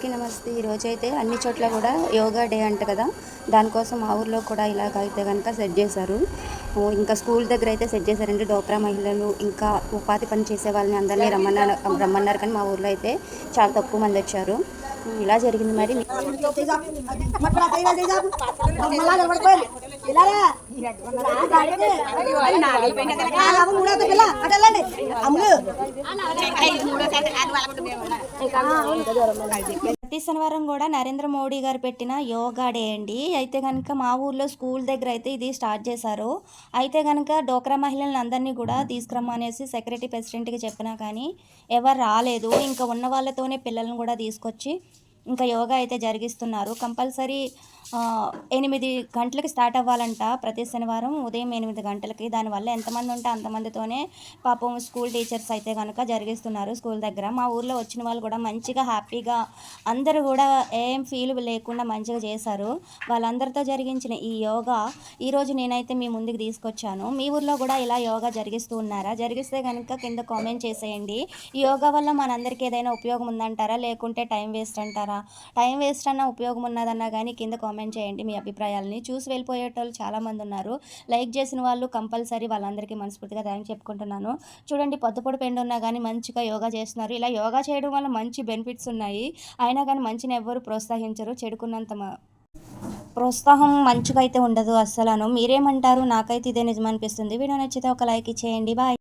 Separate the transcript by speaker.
Speaker 1: అందరికీ నమస్తే. ఈరోజైతే అన్ని చోట్ల కూడా యోగా డే అంట కదా, దానికోసం మా ఊర్లో కూడా ఇలాగైతే కనుక సెట్ చేశారు. ఇంకా స్కూల్ దగ్గర అయితే సెట్ చేశారండి. డోక్రా మహిళలు ఇంకా ఉపాధి పని చేసే వాళ్ళని అందరినీ రమ్మన్నారు కానీ మా ఊర్లో అయితే చాలా తక్కువ మంది వచ్చారు. ఇలా జరిగింది. మరి ప్రతి శనివారం కూడా నరేంద్ర మోడీ గారు పెట్టిన యోగా డే అండి. అయితే కనుక మా ఊర్లో స్కూల్ దగ్గర అయితే ఇది స్టార్ట్ చేశారు. అయితే కనుక డోక్రా మహిళలను అందరినీ కూడా తీసుకురమ్మనేసి సెక్రటరీ ప్రెసిడెంట్కి చెప్పినా కానీ ఎవరు రాలేదు. ఇంకా ఉన్న వాళ్ళతోనే పిల్లలను కూడా తీసుకొచ్చి ఇంకా యోగా అయితే జరిగిస్తున్నారు. కంపల్సరీ 8 గంటలకి స్టార్ట్ అవ్వాలంట ప్రతి శనివారం ఉదయం 8 గంటలకి. దానివల్ల ఎంతమంది ఉంటే అంతమందితోనే పాపం స్కూల్ టీచర్స్ అయితే కనుక జరిగిస్తున్నారు స్కూల్ దగ్గర. మా ఊర్లో వచ్చిన వాళ్ళు కూడా మంచిగా హ్యాపీగా అందరూ కూడా ఏం ఫీల్ లేకుండా మంచిగా చేశారు. వాళ్ళందరితో జరిగించిన ఈ యోగా ఈరోజు నేనైతే మీ ముందుకు తీసుకొచ్చాను. మీ ఊర్లో కూడా ఇలా యోగా జరిగిస్తూ ఉన్నారా? జరిగిస్తే కనుక కింద కామెంట్ చేసేయండి. ఈ యోగా వల్ల మనందరికీ ఏదైనా ఉపయోగం ఉందంటారా, లేకుంటే టైం వేస్ట్ అంటారా? టైం వేస్ట్ అన్న ఉపయోగం ఉన్నదన్నా కానీ కింద కామెంట్ చేయండి మీ అభిప్రాయాలని. చూసి వెళ్ళిపోయేటోళ్ళు చాలామంది ఉన్నారు. లైక్ చేసిన వాళ్ళు కంపల్సరీ వాళ్ళందరికీ మనస్ఫూర్తిగా థ్యాంక్స్ చెప్పుకుంటున్నాను. చూడండి, పొద్దుపొడి పెండు ఉన్నా కానీ మంచిగా యోగా చేస్తున్నారు. ఇలా యోగా చేయడం వల్ల మంచి బెనిఫిట్స్ ఉన్నాయి. అయినా కానీ మంచిని ఎవ్వరు ప్రోత్సహించరు. చెడుకున్నంత ప్రోత్సాహం మంచిగా అయితే ఉండదు అస్సలను. మీరేమంటారు? నాకైతే ఇదే నిజం అనిపిస్తుంది. వీడియో నచ్చితే ఒక లైక్ ఇచ్చేయండి. బాయ్.